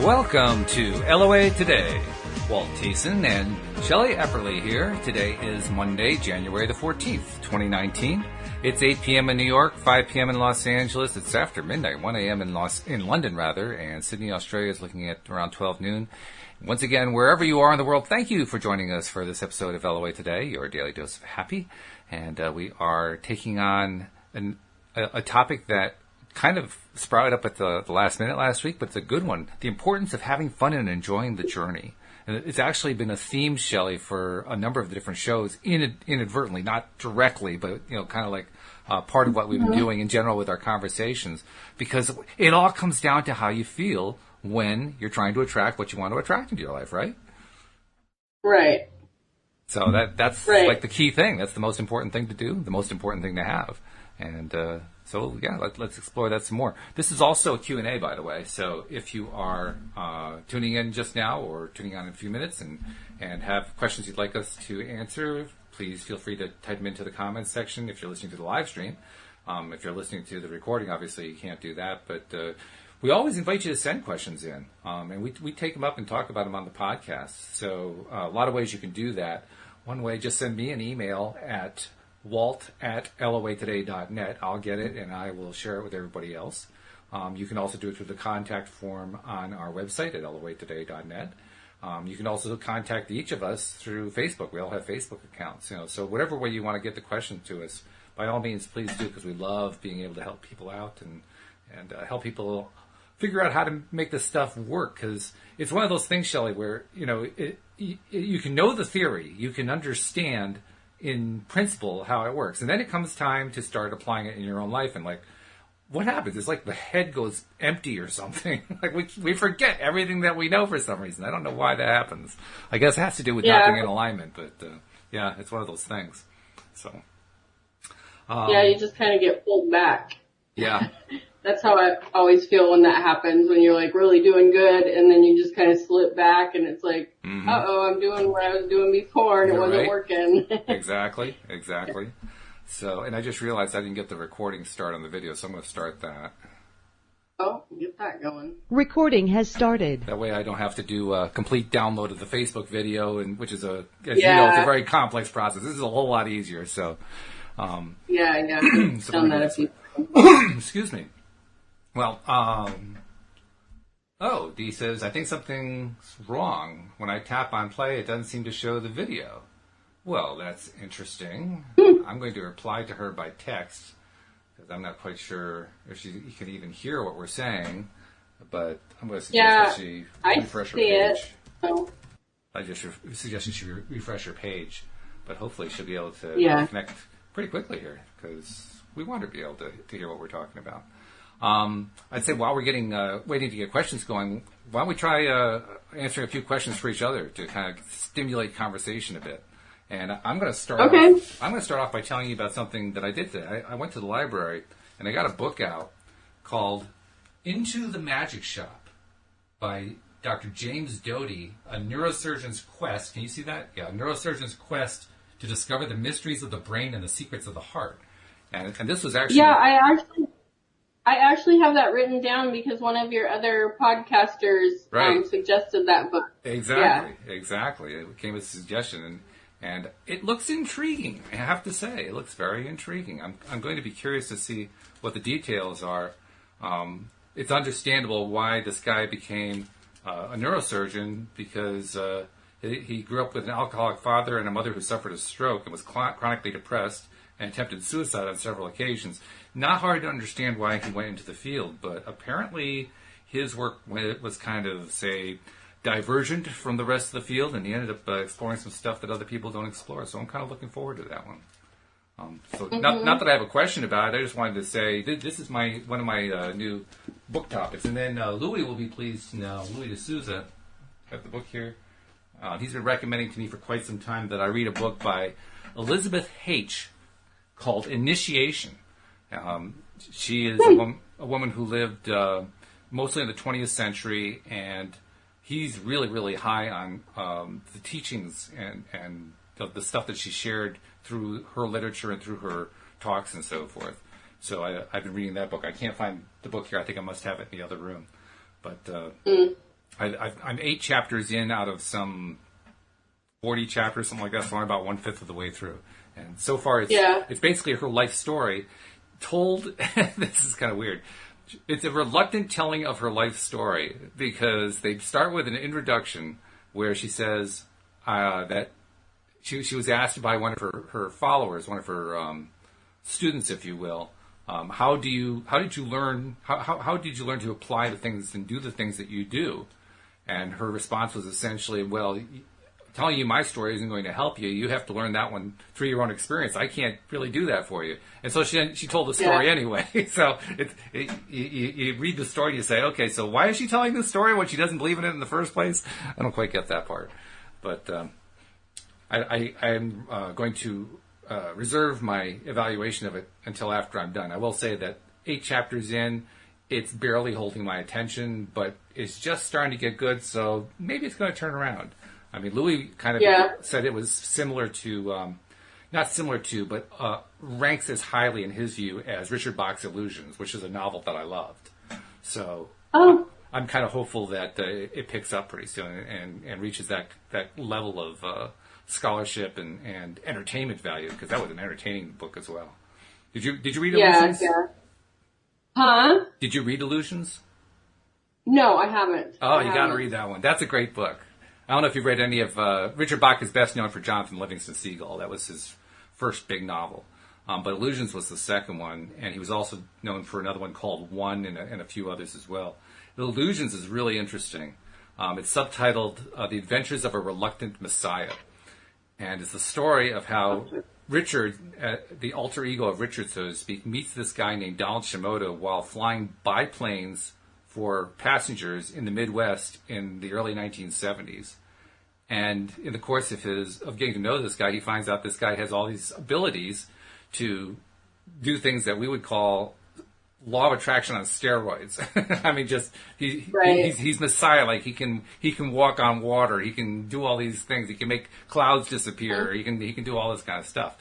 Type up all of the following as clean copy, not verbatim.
Welcome to LOA Today. Walt Thiessen and Shelley Epperly here. Today is Monday, January the 14th, 2019. It's 8 p.m. in New York, 5 p.m. in Los Angeles. It's after midnight, 1 a.m. in London, and Sydney, Australia is looking at around 12 noon. Once again, wherever you are in the world, thank you for joining us for this episode of LOA Today, your daily dose of happy. And we are taking on a topic that kind of sprouted up at the last minute last week, but it's a good one. The importance of having fun and enjoying the journey. And it's actually been a theme, Shelley, for a number of the different shows, inadvertently, not directly, but kind of like part of what we've been doing in general with our conversations, because it all comes down to how you feel when you're trying to attract what you want to attract into your life, right? Right. So that's right. Like the key thing. That's the most important thing to do, the most important thing to have. And so, yeah, let's explore that some more. This is also a Q&A, by the way. So if you are tuning in just now or tuning on in a few minutes and have questions you'd like us to answer, please feel free to type them into the comments section if you're listening to the live stream. If you're listening to the recording, obviously you can't do that. But we always invite you to send questions in. And we take them up and talk about them on the podcast. So a lot of ways you can do that. One way, just send me an email at walt@loatoday.net. I'll get it and I will share it with everybody else. You can also do it through the contact form on our website at loatoday.net. You can also contact each of us through Facebook. We all have Facebook accounts. So whatever way you want to get the question to us, by all means, please do, because we love being able to help people out and help people figure out how to make this stuff work. Because it's one of those things, Shelley, where you can know the theory, you can understand in principle how it works, and then it comes time to start applying it in your own life, and what happens? It's like the head goes empty or something. Like we forget everything that we know for some reason. I don't know why that happens. I guess it has to do with not being in alignment, but yeah, it's one of those things. So you just kind of get pulled back. Yeah. That's how I always feel when that happens, when you're really doing good and then you just kind of slip back and it's like, I'm doing what I was doing before and it wasn't working. Exactly. So, and I just realized I didn't get the recording start on the video, so I'm going to start that. Oh, get that going. Recording has started. That way I don't have to do a complete download of the Facebook video, which is it's a very complex process. This is a whole lot easier, so. I've done that a few times. Excuse me. Well, Dee says, I think something's wrong. When I tap on play, it doesn't seem to show the video. Well, that's interesting. I'm going to reply to her by text, because I'm not quite sure if you can even hear what we're saying, but I'm going to suggest that she refresh her page. I just suggest that she refresh her page, but hopefully she'll be able to connect pretty quickly here, because we want her to be able to hear what we're talking about. I'd say while we're waiting to get questions going, why don't we try answering a few questions for each other to kind of stimulate conversation a bit. And I'm going to start. Okay. I'm going to start off by telling you about something that I did today. I went to the library and I got a book out called "Into the Magic Shop" by Dr. James Doty, A Neurosurgeon's Quest. Can you see that? Yeah, A Neurosurgeon's Quest to Discover the Mysteries of the Brain and the Secrets of the Heart. And this was actually... Yeah, I actually have that written down because one of your other podcasters suggested that book. Exactly. It came as a suggestion, and it looks intriguing. I have to say, it looks very intriguing. I'm going to be curious to see what the details are. It's understandable why this guy became a neurosurgeon, because he grew up with an alcoholic father and a mother who suffered a stroke and was chronically depressed and attempted suicide on several occasions. Not hard to understand why he went into the field, but apparently his work was kind of, divergent from the rest of the field, and he ended up exploring some stuff that other people don't explore. So I'm kind of looking forward to that one. Not that I have a question about it. I just wanted to say this is one of my new book topics. And then Louis will be pleased to know, Louis D'Souza, I have the book here. He's been recommending to me for quite some time that I read a book by Elizabeth H. called Initiation. She is a woman who lived mostly in the 20th century, and he's really, really high on the teachings and the stuff that she shared through her literature and through her talks and so forth. So I've been reading that book. I can't find the book here. I think I must have it in the other room. But I'm 8 chapters in out of some 40 chapters, something like that. So I'm about 1/5 of the way through, and so far it's basically her life story told. This is kind of weird. It's a reluctant telling of her life story because they start with an introduction where she says that she was asked by one of her followers, one of her students, if you will, how did you learn to apply the things and do the things that you do? And her response was essentially, well, telling you my story isn't going to help you. You have to learn that one through your own experience. I can't really do that for you. And so she told the story anyway. So you read the story and you say, okay, so why is she telling this story when she doesn't believe in it in the first place? I don't quite get that part. But I'm going to reserve my evaluation of it until after I'm done. I will say that 8 chapters in, it's barely holding my attention, but it's just starting to get good, so maybe it's going to turn around. I mean, Louis kind of said it was similar to, not similar to, but ranks as highly in his view as Richard Bach's Illusions, which is a novel that I loved. So I'm kind of hopeful that it picks up pretty soon and reaches that level of scholarship and entertainment value, because that was an entertaining book as well. Did you read Illusions? Yeah. Huh? Did you read Illusions? No, I haven't. Oh, you got to read that one. That's a great book. I don't know if you've read any of Richard Bach is best known for Jonathan Livingston Seagull. That was his first big novel. But Illusions was the second one, and he was also known for another one called One and a few others as well. Illusions is really interesting. It's subtitled The Adventures of a Reluctant Messiah. And it's the story of how Richard, the alter ego of Richard, so to speak, meets this guy named Donald Shimoda while flying biplanes for passengers in the Midwest in the early 1970s. And in the course of getting to know this guy, he finds out this guy has all these abilities to do things that we would call law of attraction on steroids. I mean, just he's Messiah. Like he can walk on water. He can do all these things. He can make clouds disappear. He can do all this kind of stuff.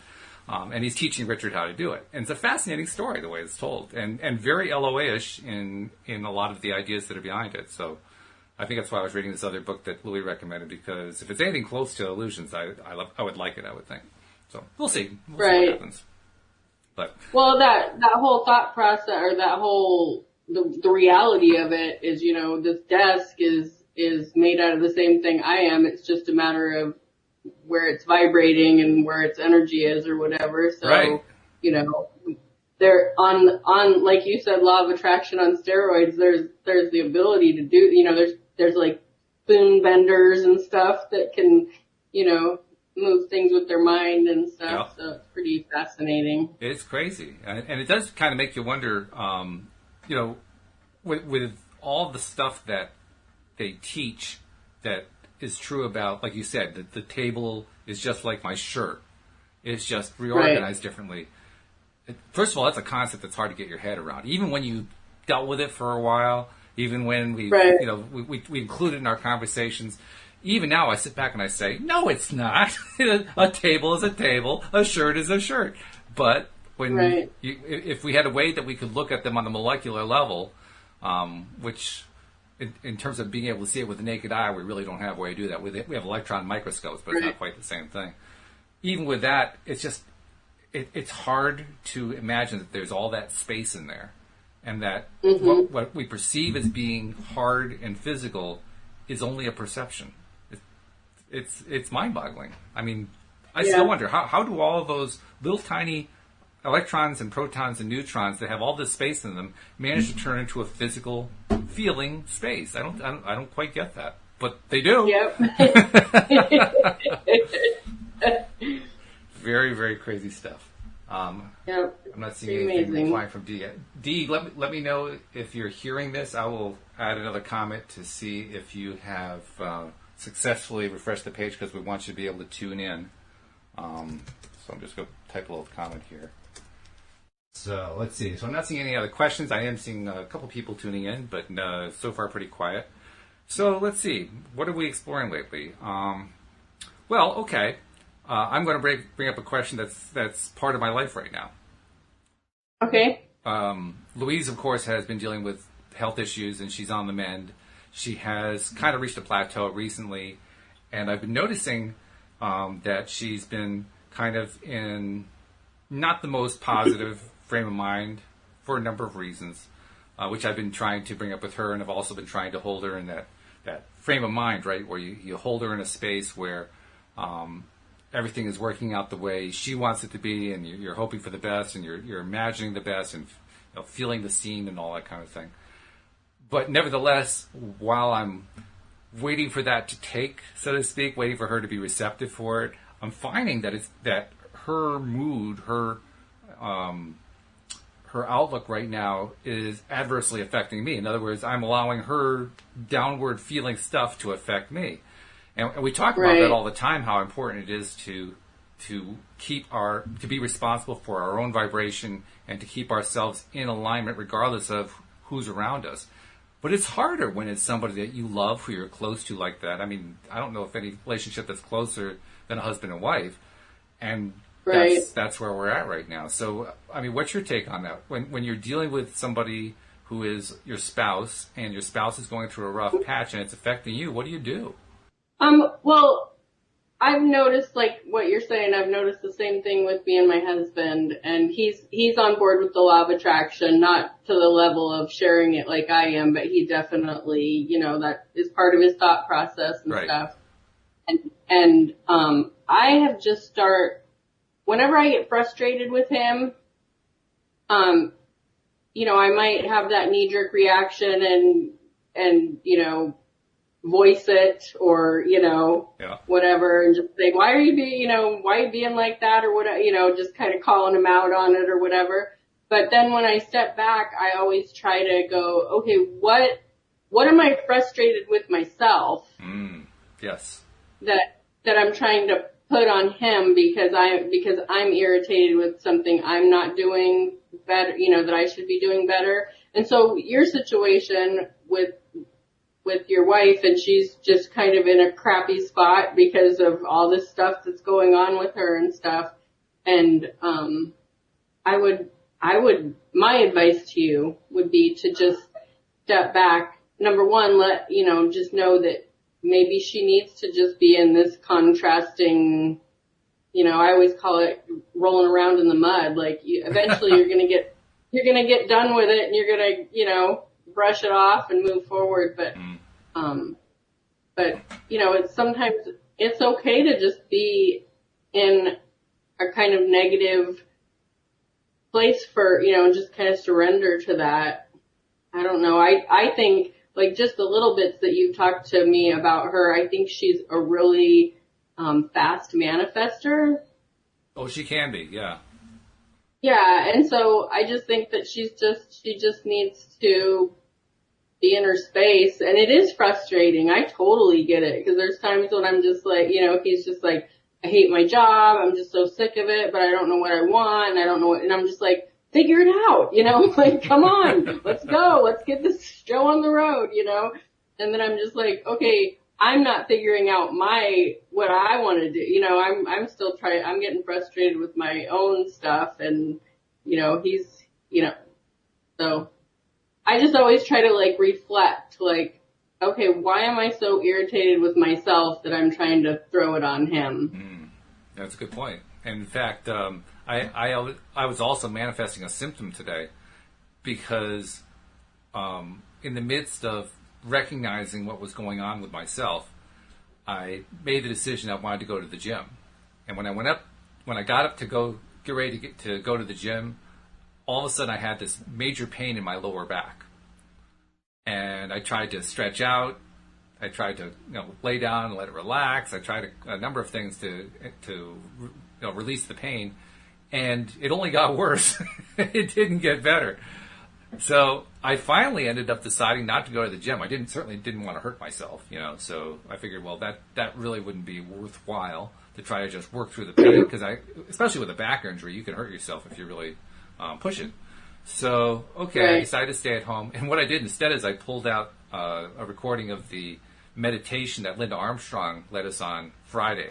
And he's teaching Richard how to do it. And it's a fascinating story the way it's told, and very LOA-ish in a lot of the ideas that are behind it. So I think that's why I was reading this other book that Louis recommended, because if it's anything close to Illusions, I would like it, I would think. So we'll see. We'll see what happens. But that whole thought process, or that whole the reality of it is, this desk is made out of the same thing I am. It's just a matter of where it's vibrating and where its energy is or whatever. So, they're on, like you said, law of attraction on steroids. There's the ability to do, there's like spoon benders and stuff that can, move things with their mind and stuff. So it's pretty fascinating. It's crazy. And it does kind of make you wonder, with all the stuff that they teach that is true about, like you said, the table is just like my shirt. It's just reorganized differently. First of all, that's a concept that's hard to get your head around. Even when you dealt with it for a while, even when we include it in our conversations, even now I sit back and I say, no, it's not. A table is a table. A shirt is a shirt. But when if we had a way that we could look at them on the molecular level, which in terms of being able to see it with the naked eye, we really don't have a way to do that. We have electron microscopes, but it's not quite the same thing. Even with that, it's just it's hard to imagine that there's all that space in there, and that what we perceive as being hard and physical is only a perception. It's mind-boggling. I mean, I still wonder how do all of those little tiny electrons and protons and neutrons that have all this space in them manage to turn into a physical feeling space? I don't quite get that, but they do. Yep. Very, very crazy stuff. Yep. I'm not seeing anything replying from D yet. D, let me know if you're hearing this. I will add another comment to see if you have successfully refreshed the page, because we want you to be able to tune in. So I'm just going to type a little comment here. So let's see. So I'm not seeing any other questions. I am seeing a couple people tuning in, but so far pretty quiet. So let's see. What are we exploring lately? Well, okay. I'm going to bring up a question that's part of my life right now. Okay. Louise, of course, has been dealing with health issues, and she's on the mend. she has kind of reached a plateau recently, and I've been noticing that she's been kind of in not the most positive frame of mind for a number of reasons, which I've been trying to bring up with her, and I've also been trying to hold her in that frame of mind, right, where you hold her in a space where everything is working out the way she wants it to be, and you're hoping for the best, and you're imagining the best, and feeling the scene and all that kind of thing. But nevertheless, while I'm waiting for that to take, so to speak, waiting for her to be receptive for it, I'm finding that her mood, her outlook right now is adversely affecting me. In other words, I'm allowing her downward feeling stuff to affect me. And we talk about that all the time, how important it is to be responsible for our own vibration and to keep ourselves in alignment regardless of who's around us. But it's harder when it's somebody that you love, who you're close to like that. I mean, I don't know of any relationship that's closer than a husband and wife. And that's where we're at right now. So, I mean, what's your take on that? When you're dealing with somebody who is your spouse, and your spouse is going through a rough patch and it's affecting you, what do you do? Well, I've noticed, like what you're saying, I've noticed the same thing with me and my husband, and he's on board with the law of attraction, not to the level of sharing it like I am, but he definitely, that is part of his thought process and stuff. And I have just whenever I get frustrated with him, I might have that knee-jerk reaction and voice it or, whatever, and just say, why are you being like that or whatever, just kind of calling him out on it or whatever. But then when I step back, I always try to go, okay, what am I frustrated with myself? Yes. That I'm trying to put on him because I'm irritated with something I'm not doing better, that I should be doing better. And so your situation with your wife, and she's just kind of in a crappy spot because of all this stuff that's going on with her and stuff. And my advice to you would be to just step back. Number one, just know that maybe she needs to just be in this contrasting, I always call it rolling around in the mud. Like eventually you're going to get done with it, and you're going to, brush it off and move forward. But it's sometimes it's okay to just be in a kind of negative place for, just kind of surrender to that. I don't know. I think, like, just the little bits that you've talked to me about her, I think she's a really fast manifester. Oh, she can be, yeah. Yeah, and so I just think that she just needs to be in her space, and it is frustrating. I totally get it, because there's times when I'm just like, he's just like, I hate my job, I'm just so sick of it, but I don't know what I want, and I don't know what, and I'm just like, figure it out, like, come on, let's go, let's get this show on the road, and then I'm just like, okay, I'm not figuring out what I want to do, I'm still I'm getting frustrated with my own stuff, and, he's, so I just always try to, like, reflect, like, okay, why am I so irritated with myself that I'm trying to throw it on him? That's a good point. And in fact, I was also manifesting a symptom today because in the midst of recognizing what was going on with myself, I made the decision I wanted to go to the gym. And when I got up to get ready to go to the gym, all of a sudden I had this major pain in my lower back. And I tried to stretch out. I tried to lay down and let it relax. I tried a number of things to release the pain. And it only got worse. It didn't get better. So I finally ended up deciding not to go to the gym. I certainly didn't want to hurt myself, so I figured, well, that really wouldn't be worthwhile to try to just work through the pain, because especially with a back injury, you can hurt yourself if you really push it. So, okay, I decided to stay at home. And what I did instead is I pulled out a recording of the meditation that Linda Armstrong led us on Friday,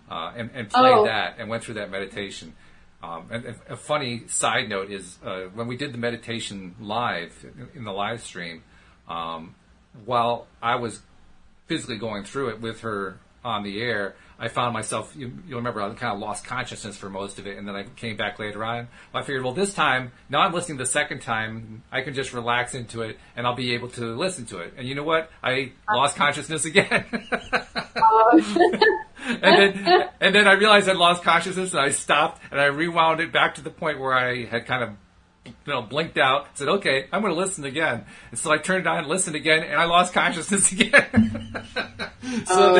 and played that and went through that meditation. And a funny side note is when we did the meditation live, in the live stream, while I was physically going through it with her on the air, I found myself, you'll remember, I kind of lost consciousness for most of it, and then I came back later on. I figured, well, this time, now I'm listening the second time, I can just relax into it, and I'll be able to listen to it. And you know what? I lost consciousness again. and then I realized I'd lost consciousness, and I stopped, and I rewound it back to the point where I had kind of blinked out, said, okay, I'm going to listen again. And so I turned it on and listened again, and I lost consciousness again. So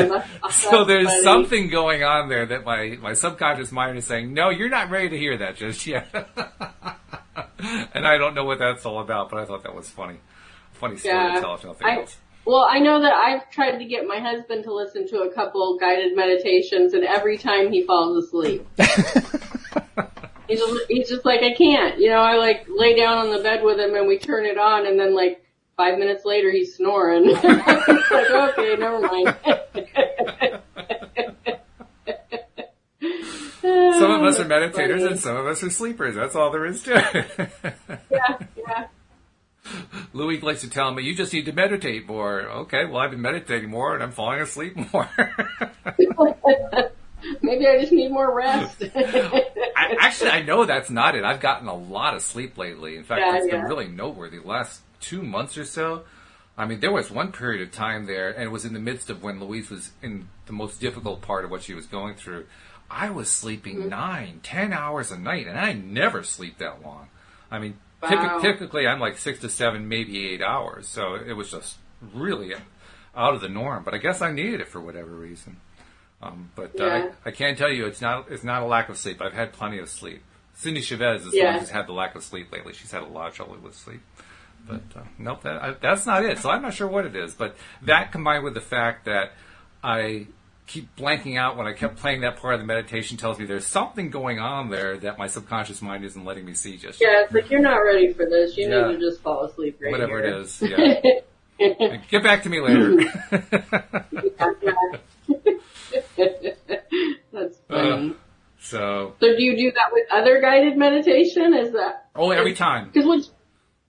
there's funny. something going on there that my subconscious mind is saying, no, you're not ready to hear that just yet. And I don't know what that's all about, but I thought that was funny. Funny story to tell, if nothing else. Well, I know that I've tried to get my husband to listen to a couple guided meditations, and every time he falls asleep. He's just like, I can't. I like lay down on the bed with him and we turn it on, and then like 5 minutes later he's snoring. It's like, okay, never mind. Some of us are meditators and some of us are sleepers. That's all there is to it. Yeah. Louis likes to tell me, you just need to meditate more. Okay, well, I've been meditating more and I'm falling asleep more. Maybe I just need more rest. I know that's not it. I've gotten a lot of sleep lately. In fact, it's been really noteworthy. The last 2 months or so, I mean, there was one period of time there, and it was in the midst of when Louise was in the most difficult part of what she was going through. I was sleeping 9-10 hours a night, and I never sleep that long. I mean, typically I'm like 6 to 7, maybe 8 hours. So it was just really out of the norm. But I guess I needed it for whatever reason. I can tell you it's not a lack of sleep. I've had plenty of sleep. Cindy Chavez is the one who's had the lack of sleep lately. She's had a lot of trouble with sleep. But nope, that's not it. So I'm not sure what it is. But that combined with the fact that I keep blanking out when I kept playing that part of the meditation tells me there's something going on there that my subconscious mind isn't letting me see just yet. Yeah, it's like, you're not ready for this. You need to just fall asleep right Whatever here. it is, yeah. Get back to me later. That's funny. So do you do that with other guided meditation? Is that... Oh, every time. Because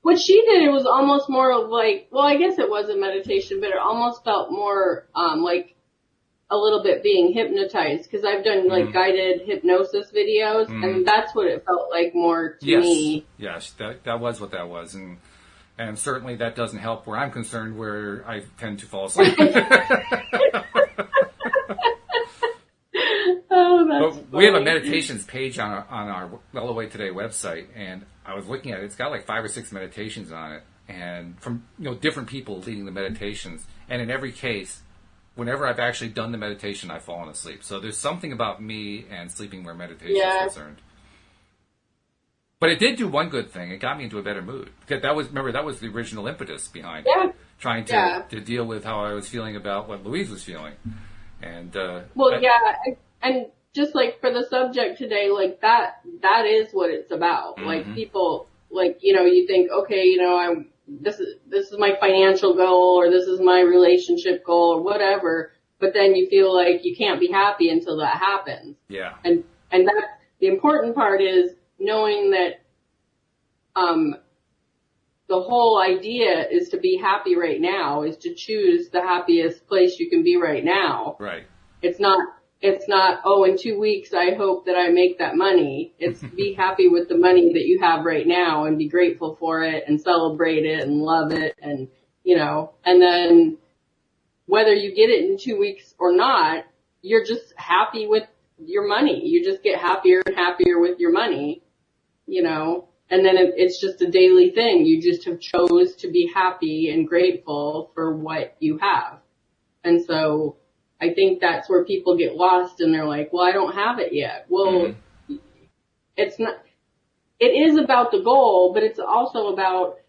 what she did, it was almost more of like... Well, I guess it was a meditation, but it almost felt more like a little bit being hypnotized. Because I've done like guided hypnosis videos, and that's what it felt like more to me. Yes, that was what that was. And certainly that doesn't help where I'm concerned, where I tend to fall asleep. We have a meditations page on our LOA Today website, and I was looking at it. It's got like 5 or 6 meditations on it, and from different people leading the meditations. And in every case, whenever I've actually done the meditation, I've fallen asleep. So there's something about me and sleeping where meditation is concerned. But it did do one good thing. It got me into a better mood. Because that was the original impetus behind it. Trying to deal with how I was feeling about what Louise was feeling. And and just like for the subject today, like that is what it's about. Like people, like, you think, okay, this is my financial goal, or this is my relationship goal, or whatever. But then you feel like you can't be happy until that happens. Yeah. And that the important part is knowing that the whole idea is to be happy right now, is to choose the happiest place you can be right now. Right. It's not, oh, in 2 weeks I hope that I make that money. It's be happy with the money that you have right now and be grateful for it and celebrate it and love it, and, and then whether you get it in 2 weeks or not, you're just happy with your money. You just get happier and happier with your money, and then it's just a daily thing. You just have chose to be happy and grateful for what you have. And so I think that's where people get lost, and they're like, well, I don't have it yet. Well, it's not, it is about the goal, but it's also about,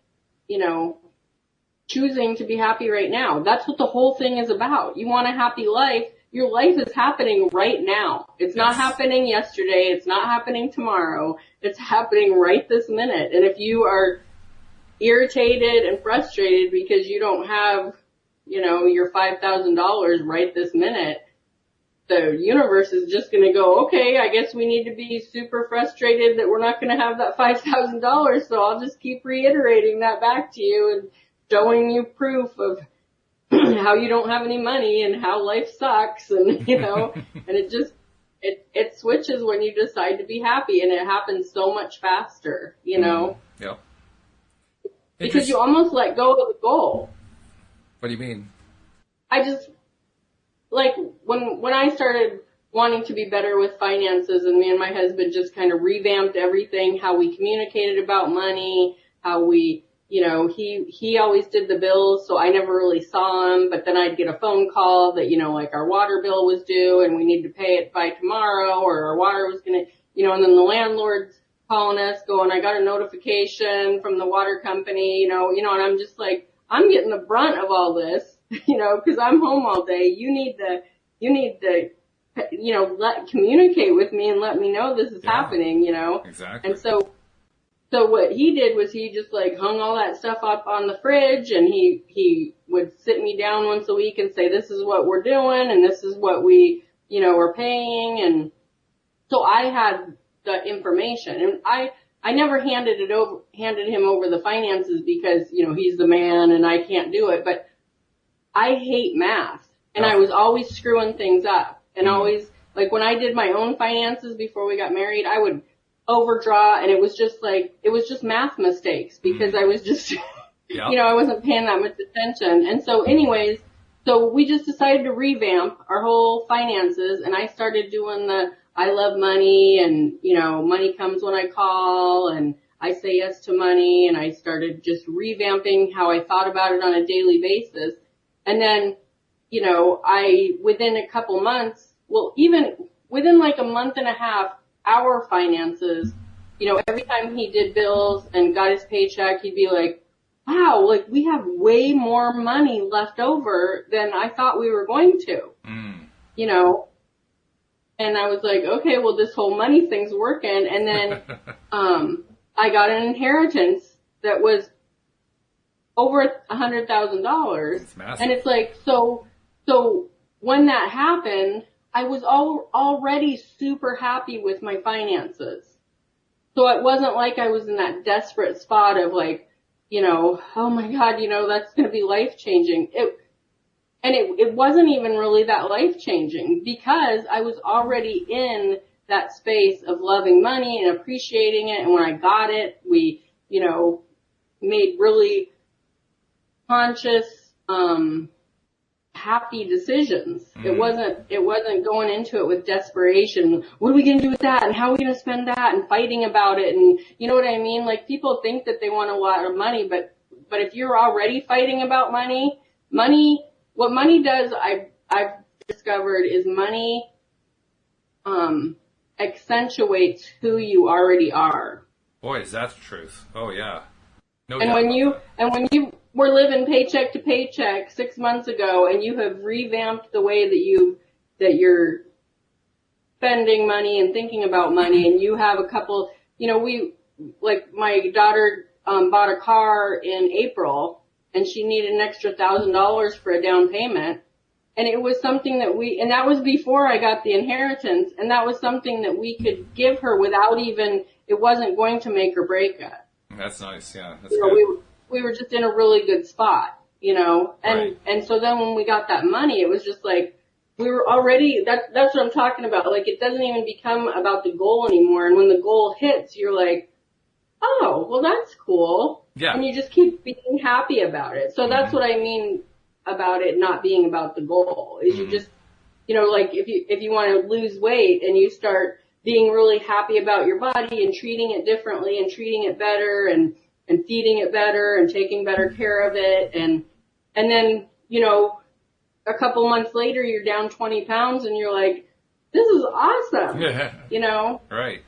choosing to be happy right now. That's what the whole thing is about. You want a happy life. Your life is happening right now. It's not happening yesterday. It's not happening tomorrow. It's happening right this minute. And if you are irritated and frustrated because you don't have, your $5,000 right this minute, the universe is just going to go, okay, I guess we need to be super frustrated that we're not going to have that $5,000. So I'll just keep reiterating that back to you and showing you proof of how you don't have any money and how life sucks, and and it switches when you decide to be happy, and it happens so much faster, Yep. because you almost let go of the goal. What do you mean? I just, like, when I started wanting to be better with finances, and me and my husband just kind of revamped everything, how we communicated about money, how we, he always did the bills, so I never really saw him, but then I'd get a phone call that, like our water bill was due and we need to pay it by tomorrow, or our water was gonna, and then the landlord's calling us going, I got a notification from the water company, and I'm just like, I'm getting the brunt of all this, cause I'm home all day. You need to, communicate with me and let me know this is happening, Exactly. And so what he did was he just like hung all that stuff up on the fridge, and he would sit me down once a week and say, this is what we're doing and this is what we, are paying. And so I had the information, and I never handed him over the finances because, he's the man and I can't do it, but I hate math, and I was always screwing things up, and always, like, when I did my own finances before we got married, I would overdraw, and it was just math mistakes because I was just, I wasn't paying that much attention. And so anyways, so we just decided to revamp our whole finances, and I started doing the I love money, and, money comes when I call, and I say yes to money, and I started just revamping how I thought about it on a daily basis. And then, within a couple months, well, even within like a month and a half, our finances, every time he did bills and got his paycheck, he'd be like, wow, like we have way more money left over than I thought we were going to, and I was like, okay, well, this whole money thing's working. And then, I got an inheritance that was over $100,000. And it's like, so when that happened, I was already super happy with my finances. So it wasn't like I was in that desperate spot of like, oh my God, that's going to be life changing. It wasn't even really that life changing because I was already in that space of loving money and appreciating it. And when I got it, we, made really conscious, happy decisions. It wasn't going into it with desperation. What are we going to do with that? And how are we going to spend that? And fighting about it. And you know what I mean? Like, people think that they want a lot of money, but if you're already fighting about money, what money does, I've discovered, is money, accentuates who you already are. Boy, is that the truth. Oh yeah. No and doubt when you were living paycheck to paycheck 6 months ago, and you have revamped the way that you're spending money and thinking about money, and you have a couple, my daughter bought a car in April, and she needed an extra $1,000 for a down payment. And it was something and that was before I got the inheritance, and that was something that we could give her without even, it wasn't going to make or break us. That's nice, yeah. That's good. We were just in a really good spot, and so then when we got that money, it was just like, we were already, that's what I'm talking about. Like, it doesn't even become about the goal anymore. And when the goal hits, you're like, oh, well, that's cool. Yeah. And you just keep being happy about it. So that's what I mean about it not being about the goal, is you just, like, if you want to lose weight and you start being really happy about your body and treating it differently and treating it better and feeding it better and taking better care of it. And then, a couple months later, you're down 20 pounds and you're like, this is awesome. Right.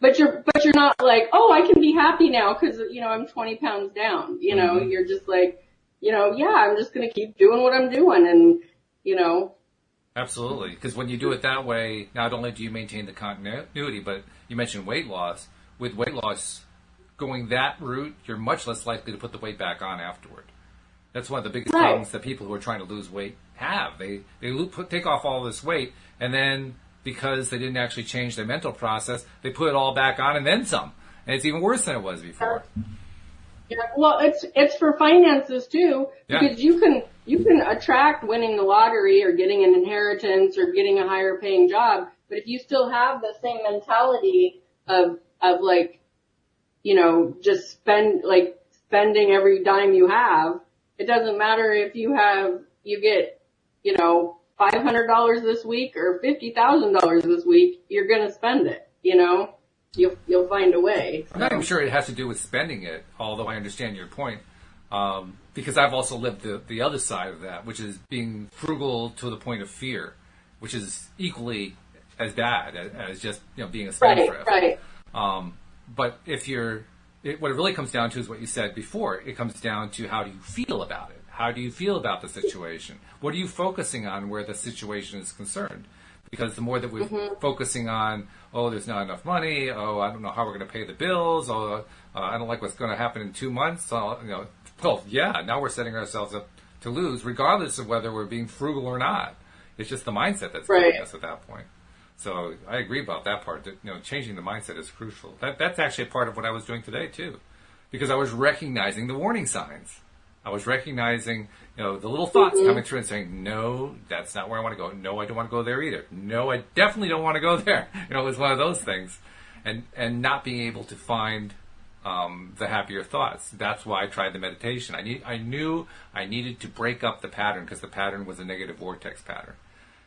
But you're not like, oh, I can be happy now because, I'm 20 pounds down. You're just like, I'm just going to keep doing what I'm doing. And, Absolutely. Because when you do it that way, not only do you maintain the continuity, but you mentioned weight loss. With weight loss, going that route, you're much less likely to put the weight back on afterward. That's one of the biggest problems that people who are trying to lose weight have. They take off all this weight, and then because they didn't actually change their mental process, they put it all back on and then some. And it's even worse than it was before. Yeah, well, it's for finances too, because you can attract winning the lottery or getting an inheritance or getting a higher paying job, but if you still have the same mentality of like, just spending every dime you have, it doesn't matter if you get, $500 this week or $50,000 this week, you're gonna spend it, You'll find a way. So. I'm not even sure it has to do with spending it, although I understand your point. Because I've also lived the other side of that, which is being frugal to the point of fear, which is equally as bad as just being a spendthrift. Right. But what it really comes down to is what you said before. It comes down to how do you feel about it? How do you feel about the situation? What are you focusing on where the situation is concerned? Because the more that we're focusing on, there's not enough money, I don't know how we're going to pay the bills, I don't like what's going to happen in 2 months, now we're setting ourselves up to lose, regardless of whether we're being frugal or not. It's just the mindset that's killing us at that point. So I agree about that part, that changing the mindset is crucial. That's actually a part of what I was doing today, too, because I was recognizing the warning signs. I was recognizing, the little thoughts coming through and saying, no, that's not where I want to go. No, I don't want to go there either. No, I definitely don't want to go there. It was one of those things. And not being able to find the happier thoughts. That's why I tried the meditation. I knew I needed to break up the pattern because the pattern was a negative vortex pattern.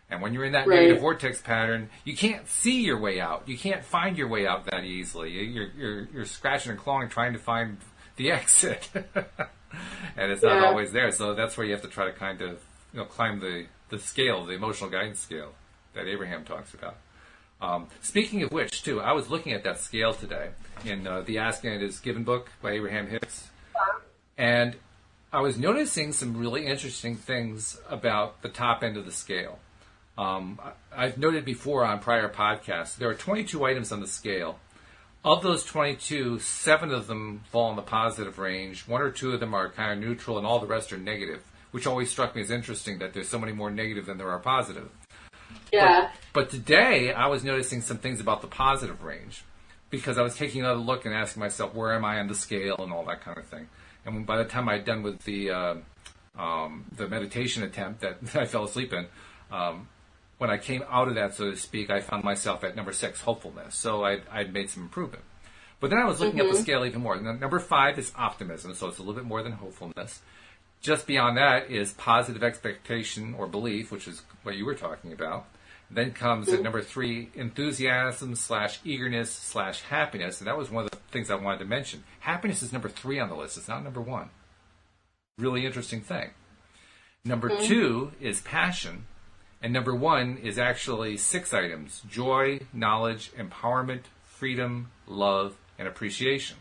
And when you're in that negative vortex pattern, you can't see your way out. You can't find your way out that easily. You're scratching and clawing trying to find the exit. And it's not always there. So that's where you have to try to kind of, climb the scale, the emotional guidance scale that Abraham talks about. Speaking of which, too, I was looking at that scale today in the Ask and It Is Given book by Abraham-Hicks. And I was noticing some really interesting things about the top end of the scale. I've noted before on prior podcasts, there are 22 items on the scale. Of those 22, 7 of them fall in the positive range. 1 or 2 of them are kind of neutral, and all the rest are negative, which always struck me as interesting that there's so many more negative than there are positive. Yeah. But today, I was noticing some things about the positive range because I was taking another look and asking myself, where am I on the scale and all that kind of thing. And by the time I'd done with the meditation attempt that I fell asleep in, when I came out of that, so to speak, I found myself at number 6, hopefulness. So I'd made some improvement. But then I was looking up the scale even more. Number 5 is optimism, so it's a little bit more than hopefulness. Just beyond that is positive expectation or belief, which is what you were talking about. Then comes at number 3, enthusiasm / eagerness / happiness. And that was one of the things I wanted to mention. Happiness is number 3 on the list. It's not number 1. Really interesting thing. Number 2 is passion. And number 1 is actually 6 items: joy, knowledge, empowerment, freedom, love, and appreciation.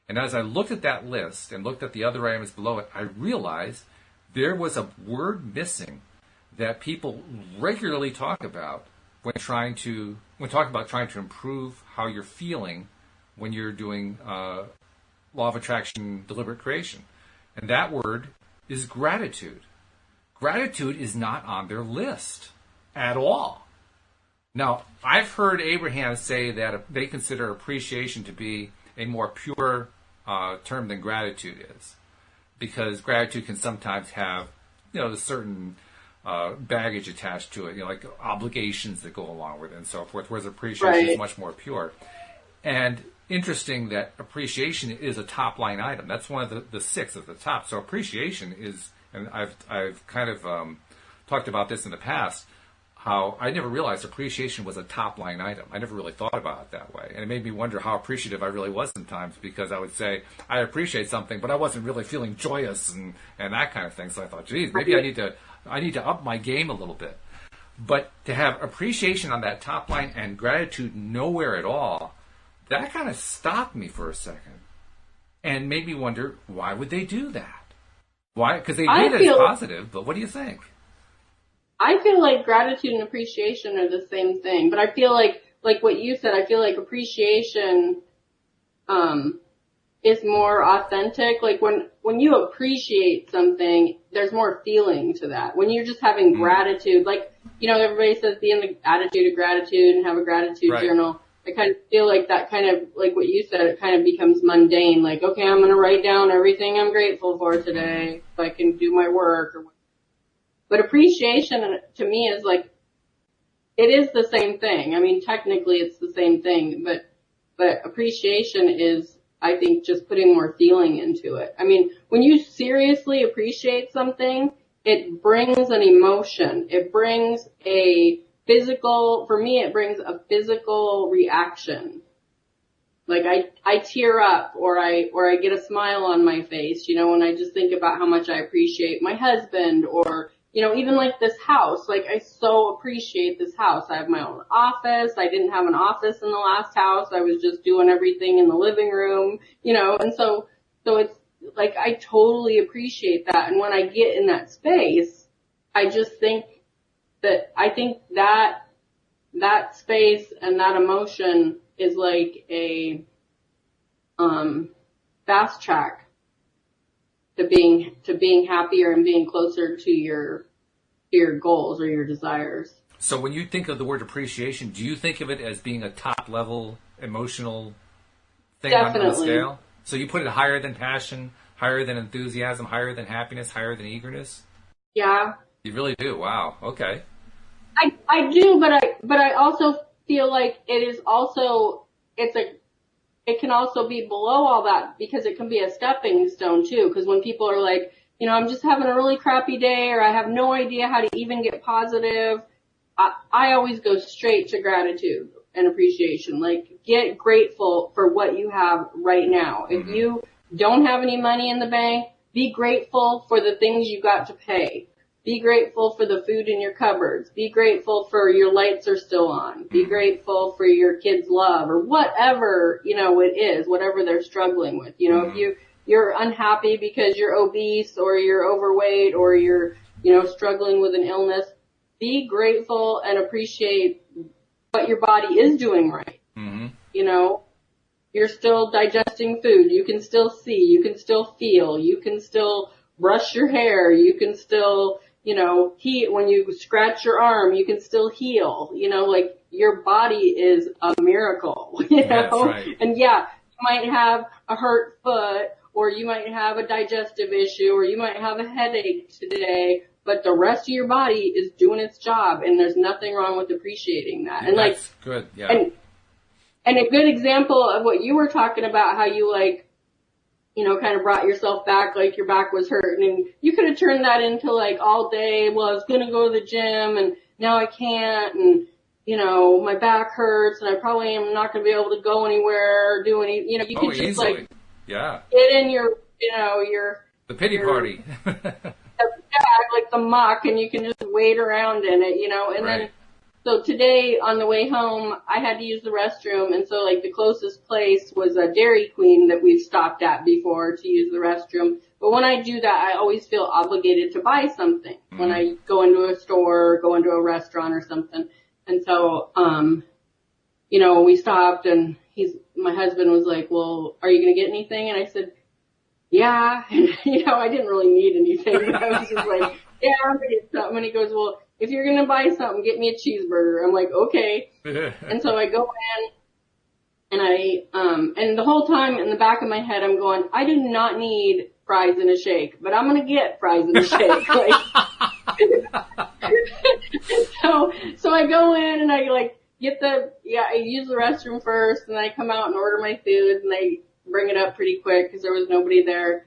And as I looked at that list and looked at the other items below it, I realized there was a word missing that people regularly talk about when talking about trying to improve how you're feeling when you're doing law of attraction, deliberate creation. And that word is gratitude. Gratitude is not on their list at all. Now, I've heard Abraham say that they consider appreciation to be a more pure term than gratitude is, because gratitude can sometimes have, a certain baggage attached to it, like obligations that go along with it and so forth, whereas appreciation is much more pure. And interesting that appreciation is a top line item. That's one of the 6 at the top. So appreciation is, and I've kind of talked about this in the past, how I never realized appreciation was a top-line item. I never really thought about it that way. And it made me wonder how appreciative I really was sometimes, because I would say, I appreciate something, but I wasn't really feeling joyous and that kind of thing. So I thought, geez, maybe I need to up my game a little bit. But to have appreciation on that top line and gratitude nowhere at all, that kind of stopped me for a second and made me wonder, why would they do that? Why? Because they read it as positive, but what do you think? I feel like gratitude and appreciation are the same thing, but I feel like what you said, I feel like appreciation is more authentic. Like when you appreciate something, there's more feeling to that. When you're just having gratitude, like, everybody says be in the attitude of gratitude and have a gratitude journal. I kind of feel like that kind of, like what you said, it kind of becomes mundane. Like, okay, I'm going to write down everything I'm grateful for today so I can do my work. But appreciation to me is like, it is the same thing. I mean, technically it's the same thing, but appreciation is, I think, just putting more feeling into it. I mean, when you seriously appreciate something, it brings an emotion. It brings a physical, for me, it brings a physical reaction. Like I tear up or I get a smile on my face, you know, when I just think about how much I appreciate my husband, or, you know, even like this house. Like, I so appreciate this house. I have my own office. I didn't have an office in the last house. I was just doing everything in the living room, you know, and so it's like, I totally appreciate that. And when I get in that space, I just think that, that space and that emotion is like a, fast track to being happier and being closer to your goals or your desires. So when you think of the word appreciation, do you think of it as being a top level emotional thing on the scale? So you put it higher than passion, higher than enthusiasm, higher than happiness, higher than eagerness? Yeah. You really do. Wow. Okay. I do, but I also feel like it can also be below all that, because it can be a stepping stone too. Because when people are like, you know, I'm just having a really crappy day, or I have no idea how to even get positive, I always go straight to gratitude and appreciation. Like, get grateful for what you have right now. If you don't have any money in the bank, be grateful for the things you got to pay. Be grateful for the food in your cupboards. Be grateful for your lights are still on. Be grateful for your kids' love, or whatever, you know, it is, whatever they're struggling with. You know, if you're unhappy because you're obese or you're overweight or you're, you know, struggling with an illness, be grateful and appreciate what your body is doing right. Mm-hmm. You know, you're still digesting food. You can still see. You can still feel. You can still brush your hair. You can still, you know, when you scratch your arm, you can still heal. You know, like, your body is a miracle, you know? That's right. And yeah, you might have a hurt foot, or you might have a digestive issue, or you might have a headache today, but the rest of your body is doing its job, and there's nothing wrong with appreciating that. And that's good, yeah. And a good example of what you were talking about, how you, like, you know, kind of brought yourself back, like your back was hurting, and you could have turned that into like all day, well, I was going to go to the gym and now I can't, and, you know, my back hurts and I probably am not going to be able to go anywhere or do any, you know, you can just easily. Like, yeah, get in your, you know, the pity party. Like the muck, and you can just wade around in it, you know, and right. then, so today on the way home, I had to use the restroom, and so like the closest place was a Dairy Queen that we've stopped at before to use the restroom. But when I do that, I always feel obligated to buy something when I go into a store or go into a restaurant or something. And so, you know, we stopped, and my husband was like, well, are you going to get anything? And I said, yeah. And, you know, I didn't really need anything, but I was just like, yeah, I'm going to get something. And he goes, well, if you're going to buy something, get me a cheeseburger. I'm like, okay. And so I go in, and and the whole time in the back of my head, I'm going, I do not need fries and a shake, but I'm going to get fries and a shake. Like, so I go in and I like I use the restroom first, and I come out and order my food, and they bring it up pretty quick because there was nobody there.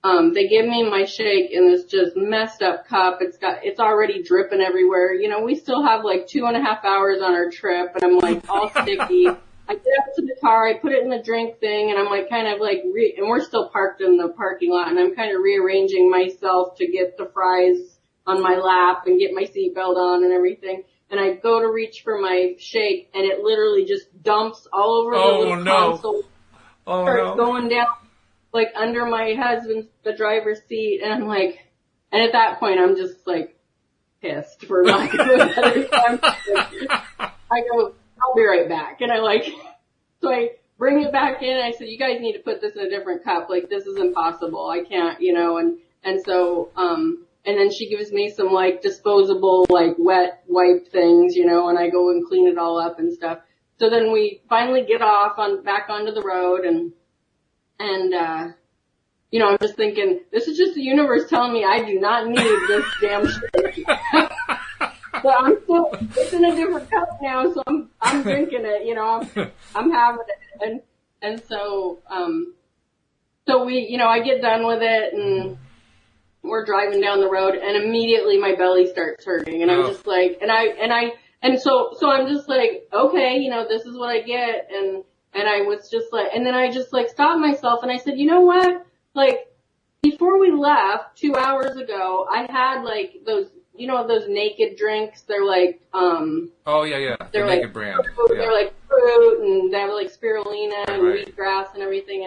They give me my shake in this just messed up cup. It's already dripping everywhere. You know, we still have like 2.5 hours on our trip, and I'm like all sticky. I get up to the car, I put it in the drink thing, and I'm like kind of like, and we're still parked in the parking lot, and I'm kind of rearranging myself to get the fries on my lap and get my seatbelt on and everything. And I go to reach for my shake, and it literally just dumps all over the little console. Starts going down, like under my the driver's seat, and I'm like, and at that point I'm just like pissed for lack of a better time. I go, I'll be right back, and so I bring it back in, and I said, you guys need to put this in a different cup, like this is impossible, I can't, you know, and so, and then she gives me some like disposable like wet wipe things, you know, and I go and clean it all up and stuff. so then we finally get off back onto the road and you know, I'm just thinking, this is just the universe telling me I do not need this damn shit. But it's in a different cup now, so I'm drinking it, you know, I'm having it. And so we, you know, I get done with it and we're driving down the road and immediately my belly starts hurting and I'm just like, so I'm just like, okay, you know, this is what I get. And I was just like, and then I just like stopped myself and I said, you know what? Like, before we left 2 hours ago, I had like those, you know, those naked drinks. They're like, oh yeah. They're naked like brand. Fruit, Yeah. They're like fruit and they have like spirulina and Right. wheatgrass and everything.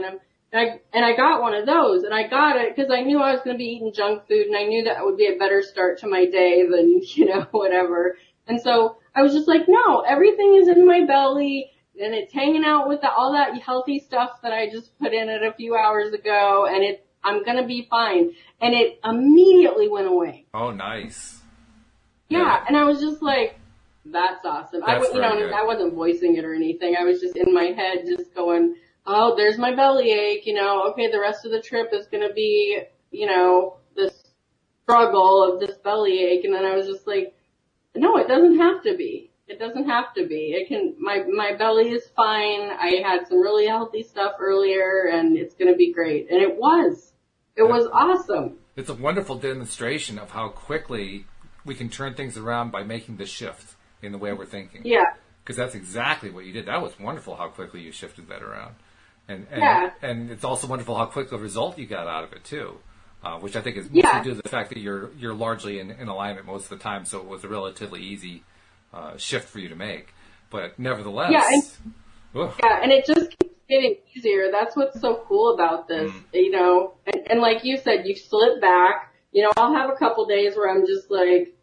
And I got one of those and I got it because I knew I was going to be eating junk food and I knew that would be a better start to my day than, you know, whatever. And so I was just like, no, everything is in my belly and it's hanging out with all that healthy stuff that I just put in it a few hours ago and I'm going to be fine. And it immediately went away. Oh, nice. Yeah. And I was just like, that's awesome. That's You know, very good. I wasn't voicing it or anything. I was just in my head just going, oh, there's my bellyache, you know, okay, the rest of the trip is going to be, you know, this struggle of this bellyache. And then I was just like, no, it doesn't have to be. It doesn't have to be. It can, my belly is fine. I had some really healthy stuff earlier and it's going to be great. And it was awesome. It's a wonderful demonstration of how quickly we can turn things around by making the shift in the way we're thinking. Yeah. Because that's exactly what you did. That was wonderful how quickly you shifted that around. And it's also wonderful how quick the result you got out of it too, which I think is mostly due to the fact that you're largely in alignment most of the time, so it was a relatively easy shift for you to make. But nevertheless, and it just keeps getting easier. That's what's so cool about this, you know. And like you said, you slip back. You know, I'll have a couple days where I'm just like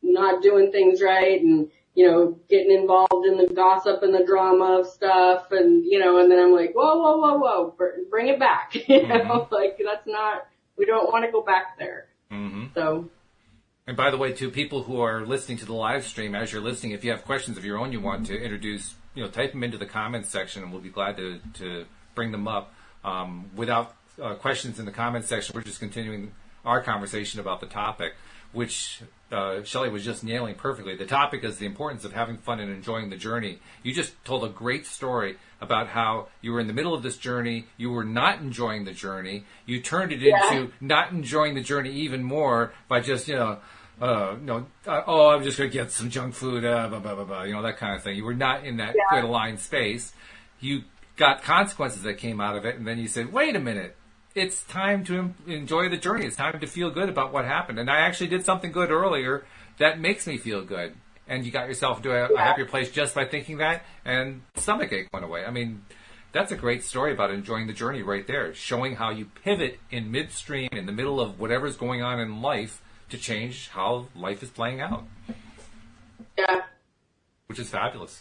not doing things right and, you know, getting involved in the gossip and the drama of stuff and, you know, and then I'm like, whoa, bring it back. You know, like that's not, we don't want to go back there. So. And by the way, to people who are listening to the live stream, as you're listening, if you have questions of your own you want to introduce, you know, type them into the comments section and we'll be glad to bring them up. Without questions in the comments section, we're just continuing our conversation about the topic, which Shelley was just nailing perfectly. The topic is the importance of having fun and enjoying the journey. You just told a great story about how you were in the middle of this journey, you were not enjoying the journey, you turned it into not enjoying the journey even more by just, you know, I'm just going to get some junk food, blah, blah, blah, blah, you know, that kind of thing. You were not in that good aligned space. You got consequences that came out of it, and then you said, wait a minute. It's time to enjoy the journey. It's time to feel good about what happened. And I actually did something good earlier that makes me feel good. And you got yourself to a happier place just by thinking that, and stomachache went away. I mean, that's a great story about enjoying the journey right there, showing how you pivot in midstream, in the middle of whatever's going on in life, to change how life is playing out. Yeah. Which is fabulous.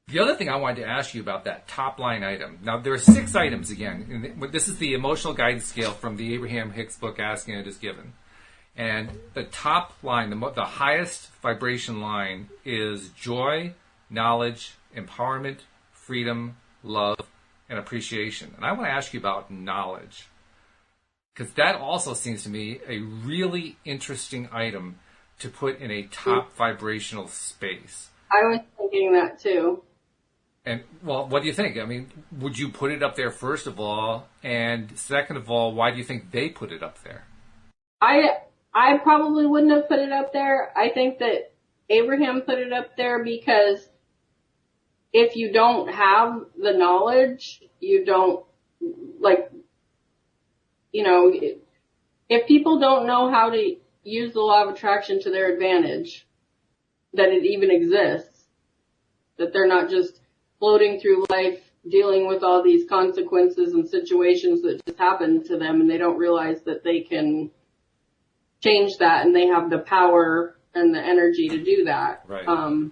The other thing I wanted to ask you about that top line item. Now, there are 6 items again. This is the Emotional Guidance Scale from the Abraham-Hicks book, Asking It Is Given. And the top line, the highest vibration line is joy, knowledge, empowerment, freedom, love, and appreciation. And I want to ask you about knowledge, because that also seems to me a really interesting item to put in a top vibrational space. I was thinking that too. And, well, what do you think? I mean, would you put it up there, first of all? And second of all, why do you think they put it up there? I probably wouldn't have put it up there. I think that Abraham put it up there because if you don't have the knowledge, you don't, like, you know, if people don't know how to use the law of attraction to their advantage, that it even exists, that they're not just floating through life dealing with all these consequences and situations that just happen to them and they don't realize that they can change that and they have the power and the energy to do that. Right.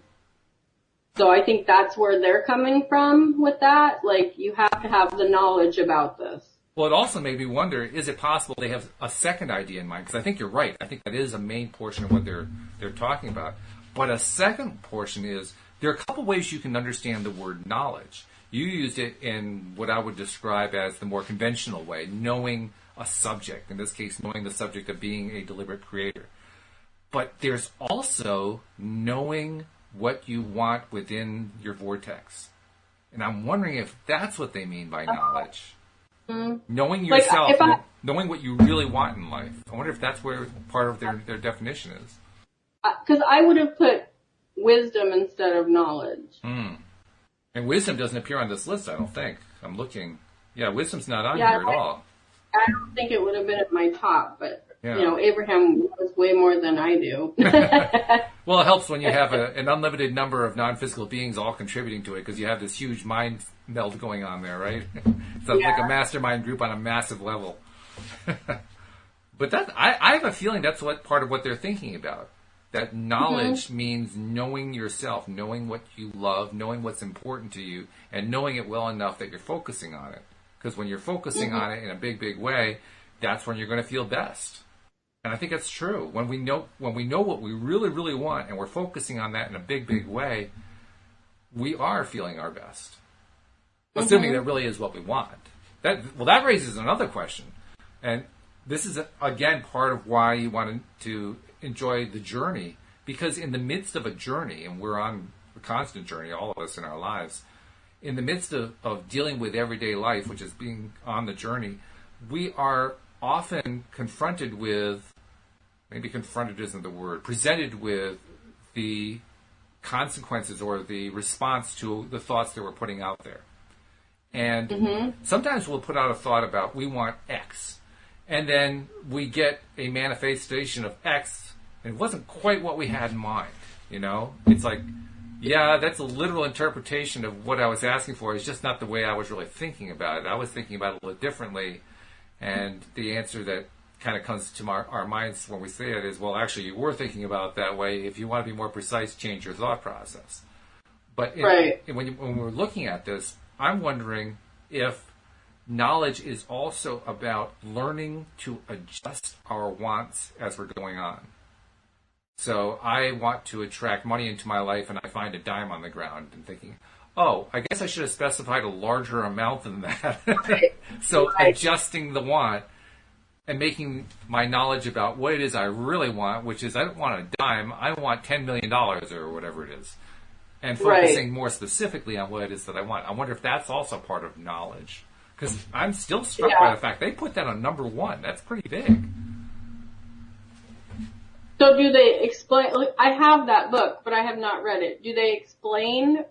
So I think that's where they're coming from with that. Like, you have to have the knowledge about this. Well, it also made me wonder, is it possible they have a second idea in mind? Because I think you're right. I think that is a main portion of what they're talking about. But a second portion is, there are a couple ways you can understand the word knowledge. You used it in what I would describe as the more conventional way, knowing a subject, in this case, knowing the subject of being a deliberate creator. But there's also knowing what you want within your vortex. And I'm wondering if that's what they mean by knowledge. Knowing yourself, knowing what you really want in life. I wonder if that's where part of their definition is. Because I would have put wisdom instead of knowledge. And wisdom doesn't appear on this list, I don't think. I'm looking. Yeah, wisdom's not on here at all. I don't think it would have been at my top, but, Abraham knows way more than I do. Well, it helps when you have an unlimited number of non-physical beings all contributing to it, because you have this huge mind meld going on there, right? It's like a mastermind group on a massive level. But I have a feeling that's part of what they're thinking about. That knowledge means knowing yourself, knowing what you love, knowing what's important to you, and knowing it well enough that you're focusing on it. Because when you're focusing on it in a big, big way, that's when you're going to feel best. And I think that's true. When we know what we really, really want, and we're focusing on that in a big, big way, we are feeling our best. Assuming that really is what we want. That raises another question. And this is, again, part of why you want to enjoy the journey. Because in the midst of a journey, and we're on a constant journey, all of us in our lives, in the midst of dealing with everyday life, which is being on the journey, we are often confronted with, maybe confronted isn't the word, presented with the consequences or the response to the thoughts that we're putting out there. And sometimes we'll put out a thought about, we want X. And then we get a manifestation of X, and it wasn't quite what we had in mind, It's like, yeah, that's a literal interpretation of what I was asking for. It's just not the way I was really thinking about it. I was thinking about it a little differently. And the answer that kind of comes to our minds when we say it is, well, actually, you were thinking about it that way. If you want to be more precise, change your thought process. But when we're looking at this, I'm wondering if knowledge is also about learning to adjust our wants as we're going on. So I want to attract money into my life, and I find a dime on the ground and thinking, oh, I guess I should have specified a larger amount than that. So adjusting the want and making my knowledge about what it is I really want, which is I don't want a dime, I want $10 million or whatever it is. And focusing more specifically on what it is that I want. I wonder if that's also part of knowledge. Because I'm still struck by the fact they put that on number 1. That's pretty big. So do they explain? Look, I have that book, but I have not read it. Do they explain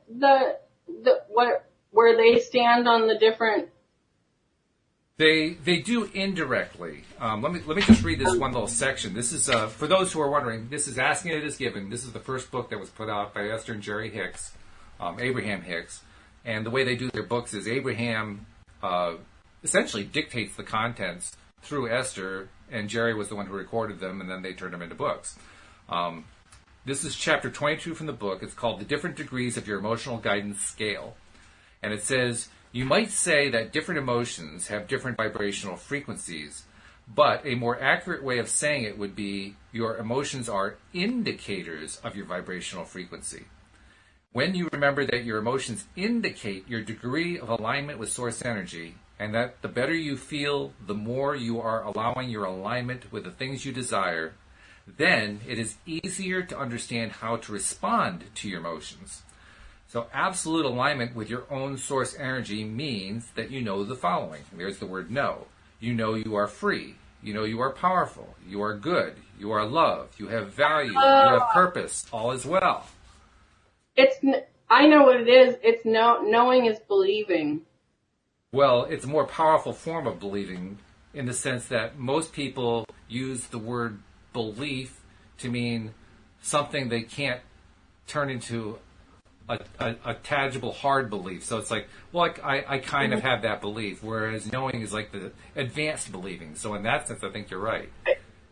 where they stand on the different? They do indirectly. Let me just read this one little section. This is for those who are wondering. This is Asking It Is Given. This is the first book that was put out by Esther and Jerry Hicks, Abraham-Hicks, and the way they do their books is Abraham essentially dictates the contents through Esther, and Jerry was the one who recorded them, and then they turned them into books. This is chapter 22 from the book. It's called The Different Degrees of Your Emotional Guidance Scale. And it says, you might say that different emotions have different vibrational frequencies, but a more accurate way of saying it would be your emotions are indicators of your vibrational frequency. When you remember that your emotions indicate your degree of alignment with source energy, and that the better you feel, the more you are allowing your alignment with the things you desire, then it is easier to understand how to respond to your emotions. So absolute alignment with your own source energy means that you know the following. There's the word know. You know you are free. You know you are powerful. You are good. You are loved. You have value. You have purpose. All is well. I know what it is. It's knowing is believing. Well, it's a more powerful form of believing in the sense that most people use the word belief to mean something they can't turn into a tangible, hard belief. So it's like, well, I kind of have that belief, whereas knowing is like the advanced believing. So in that sense, I think you're right.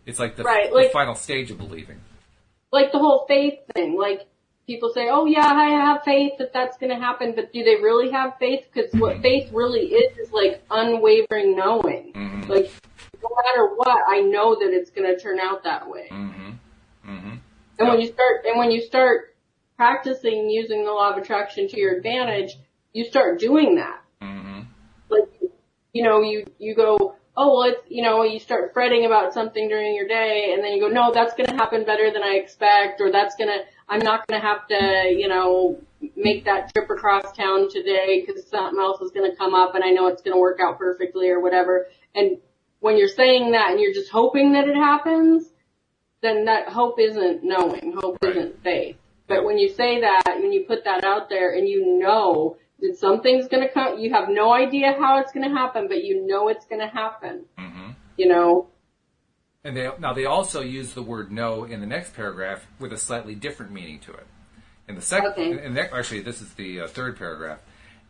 It's like the final stage of believing. Like the whole faith thing. Like people say, oh yeah, I have faith that that's going to happen, but do they really have faith? Because what faith really is like unwavering knowing. Mm-hmm. Like no matter what, I know that it's going to turn out that way. Mm-hmm. Mm-hmm. And when you start practicing using the law of attraction to your advantage, you start doing that. Mm-hmm. Like, you go, oh, well, it's, you start fretting about something during your day, and then you go, no, that's going to happen better than I expect, or I'm not going to have to, make that trip across town today because something else is going to come up and I know it's going to work out perfectly or whatever. And when you're saying that and you're just hoping that it happens, then that hope isn't knowing. Hope isn't faith. But when you say that, when you put that out there and you know that something's going to come, you have no idea how it's going to happen, but you know it's going to happen. Mm-hmm. And they also use the word no in the next paragraph with a slightly different meaning to it. In the second, actually, this is the third paragraph.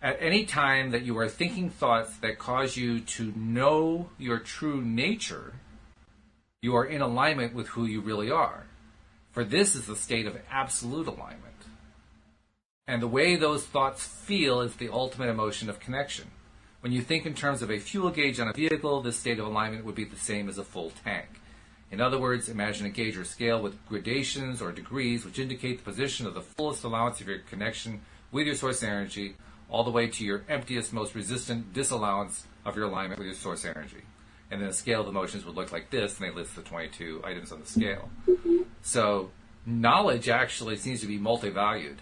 At any time that you are thinking thoughts that cause you to know your true nature, you are in alignment with who you really are. For this is the state of absolute alignment. And the way those thoughts feel is the ultimate emotion of connection. When you think in terms of a fuel gauge on a vehicle, this state of alignment would be the same as a full tank. In other words, imagine a gauge or scale with gradations or degrees which indicate the position of the fullest allowance of your connection with your source energy, all the way to your emptiest, most resistant disallowance of your alignment with your source energy. And then a scale of emotions would look like this, and they list the 22 items on the scale. So knowledge actually seems to be multi-valued,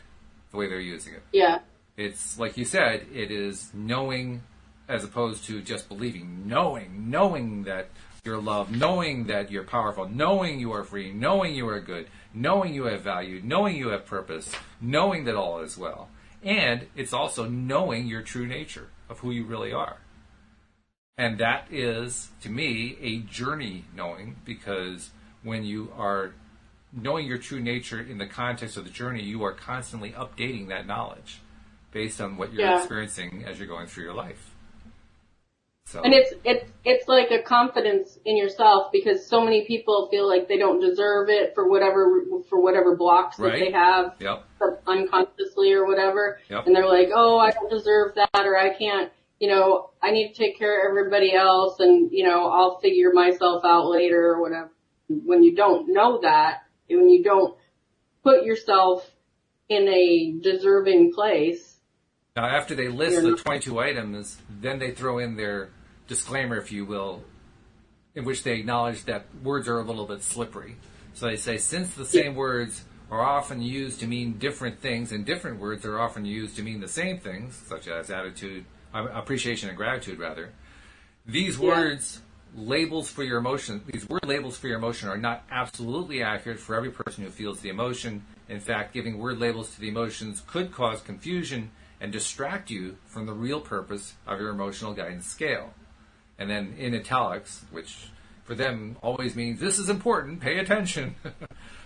the way they're using it. Yeah. It's, like you said, it is knowing as opposed to just believing. Knowing that you're loved, knowing that you're powerful, knowing you are free, knowing you are good, knowing you have value, knowing you have purpose, knowing that all is well. And it's also knowing your true nature of who you really are. And that is, to me, a journey knowing, because when you are knowing your true nature in the context of the journey, you are constantly updating that knowledge based on what you're experiencing as you're going through your life. So. And it's like a confidence in yourself, because so many people feel like they don't deserve it for whatever blocks that they have unconsciously or whatever. Yep. And they're like, oh, I don't deserve that, or I can't, I need to take care of everybody else, and, I'll figure myself out later or whatever. When you don't know that, and when you don't put yourself in a deserving place. Now, after they list the 22 items, then they throw in their disclaimer, if you will, in which they acknowledge that words are a little bit slippery. So they say, since the same words are often used to mean different things, and different words are often used to mean the same things, such as appreciation and gratitude, rather, these words labels for your emotion, these word labels for your emotion are not absolutely accurate for every person who feels the emotion. In fact, giving word labels to the emotions could cause confusion and distract you from the real purpose of your emotional guidance scale. And then in italics, which for them always means this is important, pay attention.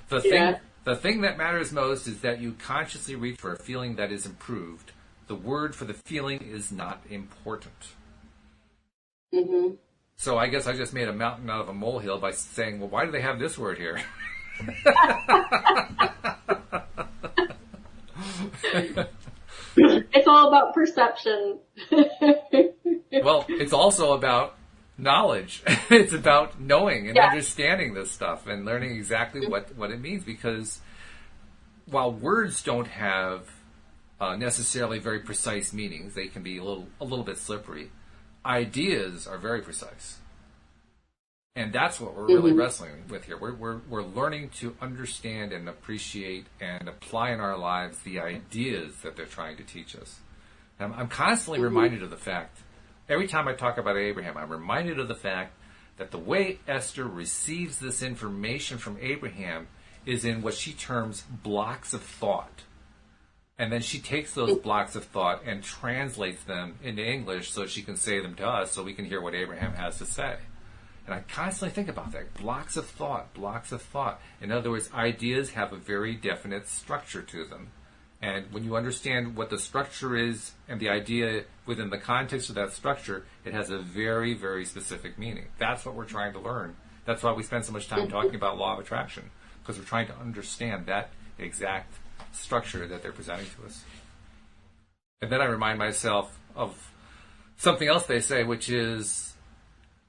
The thing that matters most is that you consciously reach for a feeling that is improved. The word for the feeling is not important. Mm-hmm. So I guess I just made a mountain out of a molehill by saying, well, why do they have this word here? It's all about perception. Well, it's also about knowledge. It's about knowing and understanding this stuff and learning exactly what it means, because while words don't have necessarily very precise meanings, they can be a little bit slippery. Ideas are very precise. And that's what we're really wrestling with here. We're learning to understand and appreciate and apply in our lives the ideas that they're trying to teach us. And I'm constantly reminded of the fact, every time I talk about Abraham, I'm reminded of the fact that the way Esther receives this information from Abraham is in what she terms blocks of thought. And then she takes those blocks of thought and translates them into English so she can say them to us so we can hear what Abraham has to say. And I constantly think about that. Blocks of thought, blocks of thought. In other words, ideas have a very definite structure to them. And when you understand what the structure is and the idea within the context of that structure, it has a very, very specific meaning. That's what we're trying to learn. That's why we spend so much time talking about law of attraction, because we're trying to understand that exact structure that they're presenting to us. And then I remind myself of something else they say, which is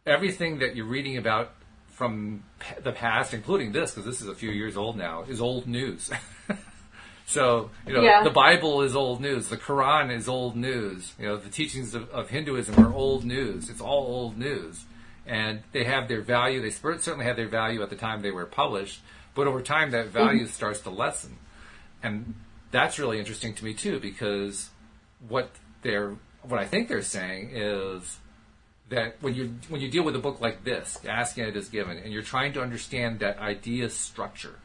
everything that you're reading about from the past, including this, because this is a few years old now, is old news. So, the Bible is old news. The Quran is old news. The teachings of Hinduism are old news. It's all old news. And they have their value. They certainly have their value at the time they were published. But over time, that value starts to lessen. And that's really interesting to me, too, because what I think they're saying is that when you deal with a book like this, asking it is given, and you're trying to understand that idea structure,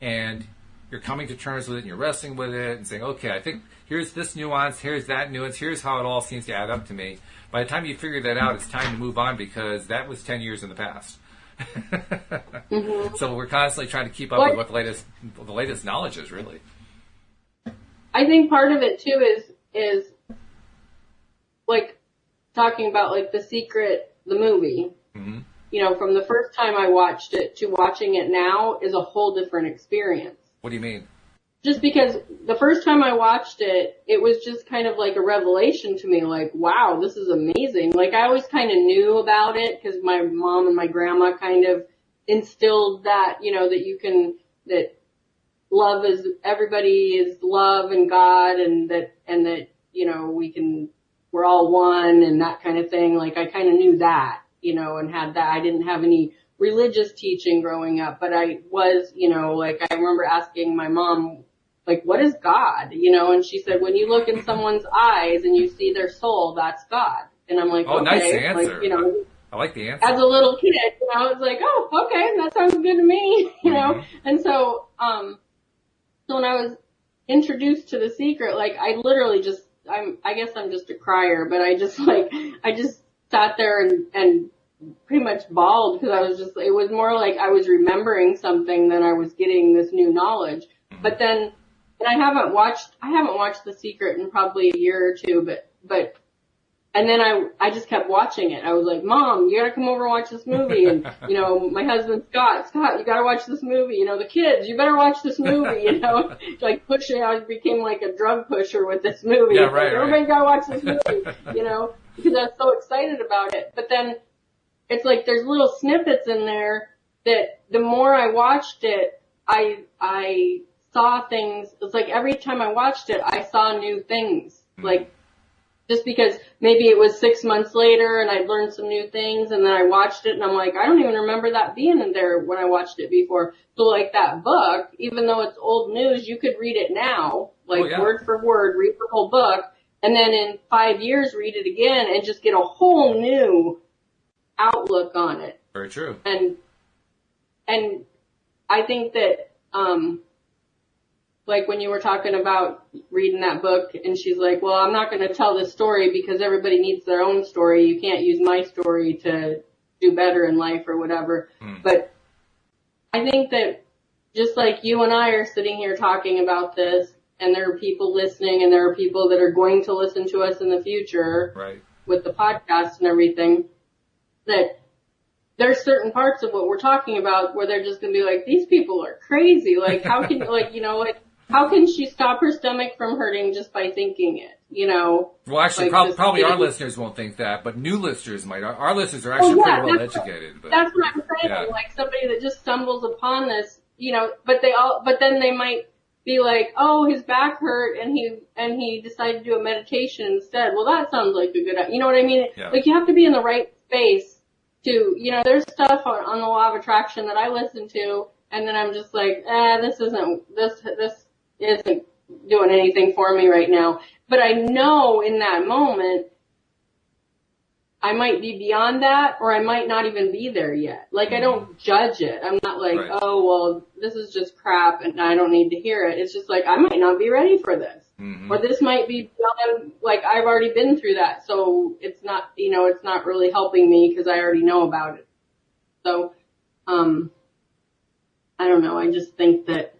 and you're coming to terms with it, and you're wrestling with it, and saying, okay, I think here's this nuance, here's that nuance, here's how it all seems to add up to me. By the time you figure that out, it's time to move on because that was 10 years in the past. So we're constantly trying to keep up with what the latest knowledge is, really. I think part of it, too, is like talking about like The Secret, the movie. From the first time I watched it to watching it now is a whole different experience. What do you mean? Just because the first time I watched it, it was just kind of like a revelation to me, like, wow, this is amazing. Like, I always kind of knew about it because my mom and my grandma kind of instilled that, that love is, everybody is love and God, and that, we're all one and that kind of thing. Like, I kind of knew that, and had that. I didn't have any religious teaching growing up, but I was, I remember asking my mom, like, what is God? And she said, when you look in someone's eyes and you see their soul, that's God. And I'm like, oh, okay. Nice answer. Like, I like the answer. As a little kid, it's like, oh, okay, that sounds good to me, And so, so when I was introduced to The Secret, like, I literally just, I guess I'm just a crier, but I just sat there and pretty much bawled because it was more like I was remembering something than I was getting this new knowledge. But then, and I haven't watched The Secret in probably a year or two, but, and then I just kept watching it. I was like, Mom, you gotta come over and watch this movie. And, my husband, Scott, you gotta watch this movie. The kids, you better watch this movie, like pushing, I became like a drug pusher with this movie. Yeah, right, Everybody gotta watch this movie, because I was so excited about it. But then it's like there's little snippets in there that the more I watched it, I saw things. It's like every time I watched it, I saw new things. Like, just because maybe it was 6 months later and I'd learned some new things, and then I watched it and I'm like, I don't even remember that being in there when I watched it before. So like that book, even though it's old news, you could read it now, like word for word, read the whole book, and then in 5 years read it again and just get a whole new outlook on it. Very true. And I think that, like when you were talking about reading that book and she's like, well, I'm not going to tell this story because everybody needs their own story. You can't use my story to do better in life or whatever. But I think that just like you and I are sitting here talking about this, and there are people listening and there are people that are going to listen to us in the future, right, with the podcast and everything, that there's certain parts of what we're talking about where they're just going to be like, these people are crazy. Like, how can, how can she stop her stomach from hurting just by thinking it, Well, actually, probably our listeners won't think that, but new listeners might. Our listeners are actually pretty well educated. But that's what I'm saying. Yeah. Like somebody that just stumbles upon this, but then they might be like, oh, his back hurt and he decided to do a meditation instead. Well, that sounds like a good, you know what I mean? Yeah. Like, you have to be in the right space to, there's stuff on the law of attraction that I listen to, and then I'm just like, this isn't doing anything for me right now. But I know in that moment, I might be beyond that, or I might not even be there yet. Like, I don't judge it. I'm not like, right, oh, well, this is just crap and I don't need to hear it. It's just like, I might not be ready for this. Or this might be beyond, like, I've already been through that. So it's not, it's not really helping me because I already know about it. So, I don't know. I just think that,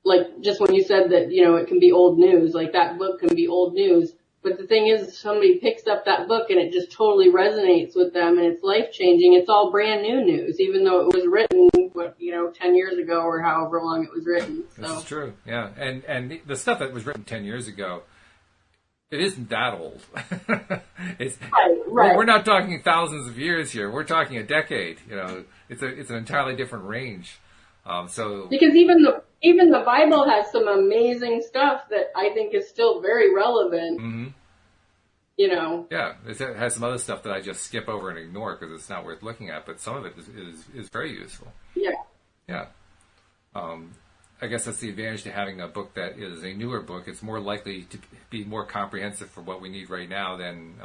like, just when you said that, it can be old news, like that book can be old news. But the thing is, somebody picks up that book and it just totally resonates with them and it's life-changing. It's all brand new news, even though it was written, 10 years ago or however long it was written. So. This is true, yeah. And the stuff that was written 10 years ago, it isn't that old. Right. We're not talking thousands of years here. We're talking a decade. It's an entirely different range. Because even even the Bible has some amazing stuff that I think is still very relevant. Mm-hmm. You know. Yeah, it has some other stuff that I just skip over and ignore because it's not worth looking at, but some of it is very useful. Yeah. Yeah. I guess that's the advantage to having a book that is a newer book. It's more likely to be more comprehensive for what we need right now than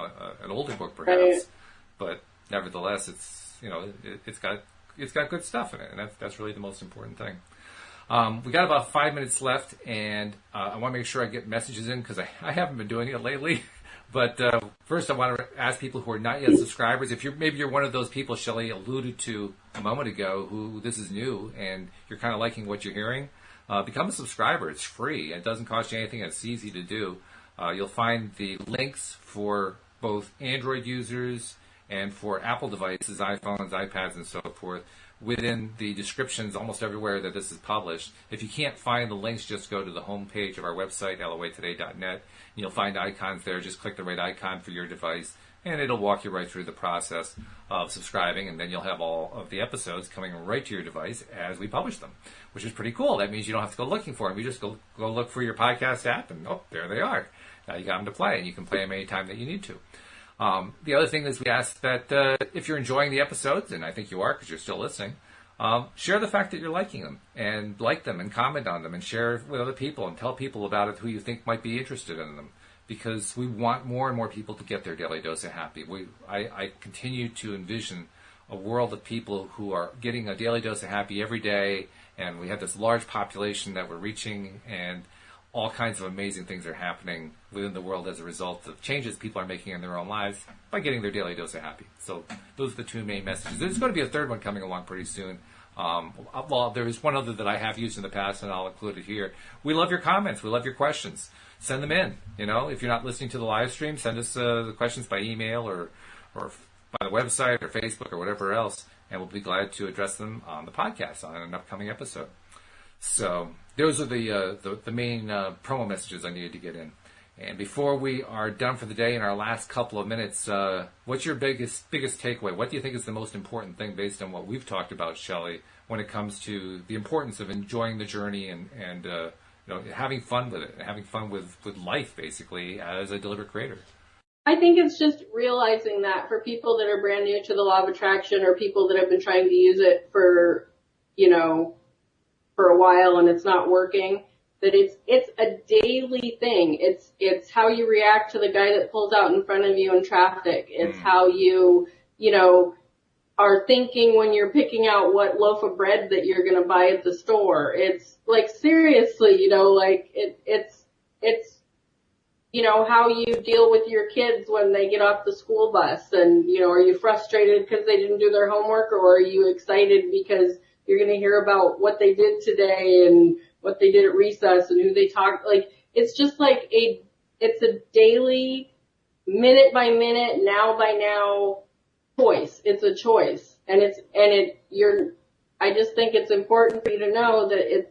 an older book, perhaps. Right. But nevertheless, it's got good stuff in it, and that's really the most important thing. We got about 5 minutes left, and I want to make sure I get messages in because I haven't been doing it lately. But first, I want to ask people who are not yet subscribers, if maybe you're one of those people Shelley alluded to a moment ago, who this is new and you're kind of liking what you're hearing, become a subscriber. It's free. It doesn't cost you anything. It's easy to do. You'll find the links for both Android users and for Apple devices, iPhones, iPads, and so forth, within the descriptions almost everywhere that this is published. If you can't find the links, just go to the homepage of our website, loatoday.net. You'll find icons there. Just click the right icon for your device, and it'll walk you right through the process of subscribing, and then you'll have all of the episodes coming right to your device as we publish them, which is pretty cool. That means you don't have to go looking for them. You just go look for your podcast app, and there they are. Now you got them to play, and you can play them anytime that you need to. The other thing is we ask that if you're enjoying the episodes, and I think you are because you're still listening, share the fact that you're liking them and like them and comment on them and share with other people and tell people about it who you think might be interested in them, because we want more and more people to get their daily dose of happy. I continue to envision a world of people who are getting a daily dose of happy every day, and we have this large population that we're reaching, and all kinds of amazing things are happening within the world as a result of changes people are making in their own lives by getting their daily dose of happy. So those are the two main messages. There's going to be a third one coming along pretty soon. Well, there is one other that I have used in the past, and I'll include it here. We love your comments. We love your questions. Send them in. If you're not listening to the live stream, send us the questions by email or by the website or Facebook or whatever else, and we'll be glad to address them on the podcast on an upcoming episode. So those are the main promo messages I needed to get in. And before we are done for the day in our last couple of minutes, what's your biggest takeaway? What do you think is the most important thing based on what we've talked about, Shelley, when it comes to the importance of enjoying the journey and having fun with it, having fun with life, basically, as a deliberate creator? I think it's just realizing that for people that are brand new to the law of attraction, or people that have been trying to use it for a while and it's not working, that it's a daily thing. It's how you react to the guy that pulls out in front of you in traffic. It's how you are thinking when you're picking out what loaf of bread that you're going to buy at the store. It's like, seriously, it's how you deal with your kids when they get off the school bus, and, are you frustrated because they didn't do their homework, or are you excited because you're going to hear about what they did today and what they did at recess and who they talked. Like, it's just like it's a daily, minute by minute, now by now choice. It's a choice. And I just think it's important for you to know that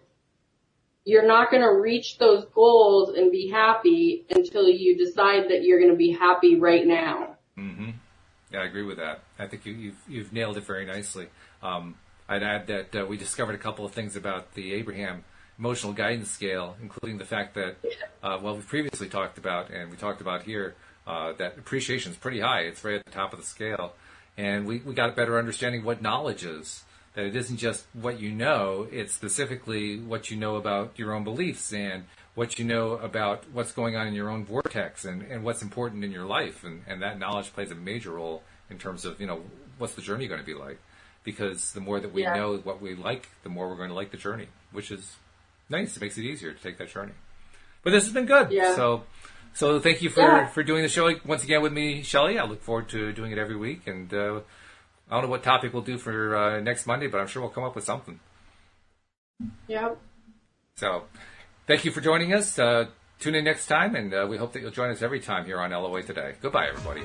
you're not going to reach those goals and be happy until you decide that you're going to be happy right now. Mm-hmm. Yeah, I agree with that. I think you've nailed it very nicely. I'd add that we discovered a couple of things about the Abraham Emotional Guidance Scale, including the fact that, we've previously talked about, and we talked about here, that appreciation is pretty high. It's right at the top of the scale. And we got a better understanding of what knowledge is, that it isn't just what you know, it's specifically what you know about your own beliefs and what you know about what's going on in your own vortex and what's important in your life. And that knowledge plays a major role in terms of, what's the journey going to be like. Because the more that we know what we like, the more we're going to like the journey, which is nice. It makes it easier to take that journey. But this has been good. Yeah. So thank you for doing the show once again with me, Shelley. I look forward to doing it every week. And I don't know what topic we'll do for next Monday, but I'm sure we'll come up with something. Yeah. So thank you for joining us. Tune in next time, and we hope that you'll join us every time here on LOA Today. Goodbye, everybody.